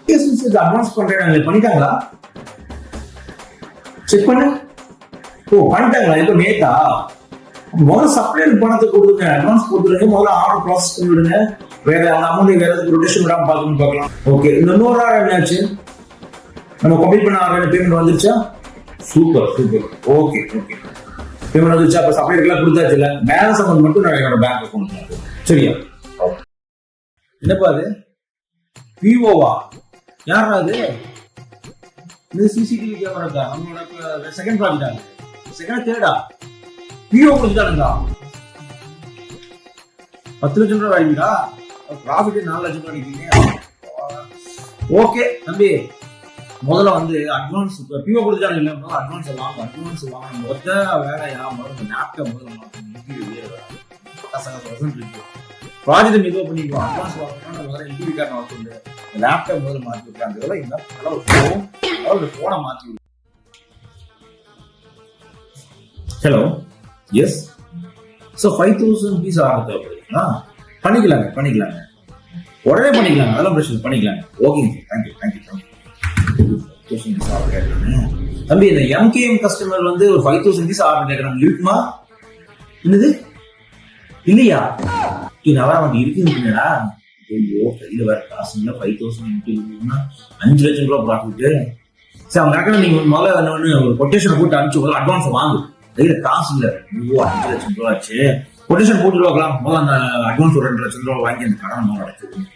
Advance பண்றாங்க பண்ணிட்டாங்களா? Check பண்ணு. ஓ பண்ணிட்டாங்களா? இப்போ நேத்தா? முதல்ல சப்ளையர் பணத்தை கொடுத்துருங்க, அட்வான்ஸ் கொடுத்துருங்க, முதல்ல ஆர்டர் ப்ராசஸ் பண்ணிவிடுங்க. வேற அந்த அமௌண்ட் வேற எதுக்கு ரொட்டேஷன் விடாம பார்க்கலாம். ஓகே, இந்த 100 ஆறு என்னாச்சு? நம்ம கம்ப்ளீட் பண்ண ஆறு பேமெண்ட் வந்துருச்சா? Super super. Okay okay, payment வந்துருச்சா? அப்ப சப்ளையர்லாம் கொடுத்தாச்சு இல்ல? பேலன்ஸ் அமௌண்ட் மட்டும் நான் என்னோட பேங்க் அக்கௌண்ட். சரியா? என்னப்பா அது? விவோவா? யாரா அது? இது சிசிடிவி கேமரா தான். நம்மளோட செகண்ட் ப்ராஜெக்ட், செகண்ட் தேர்டா விவோ கொடுத்துட்டானுங்களா? 10 லட்சம் ரூபாய் வாங்கிட்டா ப்ராஃபிட் 4 லட்சம் ரூபாய் நினைக்கிறீங்க. ஓகே தம்பி, முதல்ல வந்து அட்வான்ஸ் பிஓ கொடுத்துட்டாங்க இல்ல, அட்வான்ஸ் வாங்க. அட்வான்ஸ் வாங்க மொத்த வேலையா? முதல்ல லேப்டாப் முதல்ல ப்ராஜெக்ட் மெதுவா பண்ணிக்குவோம். அட்வான்ஸ் வாங்கணும்னா முதல்ல இன்டர்வியூ கார்டு வாங்க, லேப்டாப் முதல்ல மாற்றி விட்டாங்க. இதெல்லாம் இந்த ஒரு போனை மாற்றி விடு. Hello, yes. So 5000 piece order தேவைப்படுதுங்களா? பண்ணிக்கலாங்க உடனே பண்ணிக்கலாங்க, அதெல்லாம் பிரச்சனை பண்ணிக்கலாங்க. ஓகேங்க, தேங்க்யூ. தம்பி, இந்த எம்கேஎம் கஸ்டமர் வந்து ஒரு 5000 பீஸ் ஆர்டர் கேட்கறாங்க, இருக்குமா? என்னது இல்லையா? நல்லா வந்து இருக்குங்களா? ஐயோ, கையில வேற காசு இல்லை. 5000 5 லட்சம் ரூபாய் ப்ராஃபிட். சரி, அவங்க கரெக்டாக நீங்க முதல்ல ஒரு கொட்டேஷனை போட்டு அனுப்பிச்சு முதல்ல அட்வான்ஸ் வாங்கு. கையில காசு இல்லை. ஐயோ, 5 லட்சம் ரூபாய் ஆச்சு. கொட்டேஷன் போட்டு பார்க்கலாம். முதல்ல அந்த அட்வான்ஸ் ஒரு 2 லட்சம் ரூபாய் வாங்கி அந்த கடன் நம்ம அடைச்சிருக்கோம்.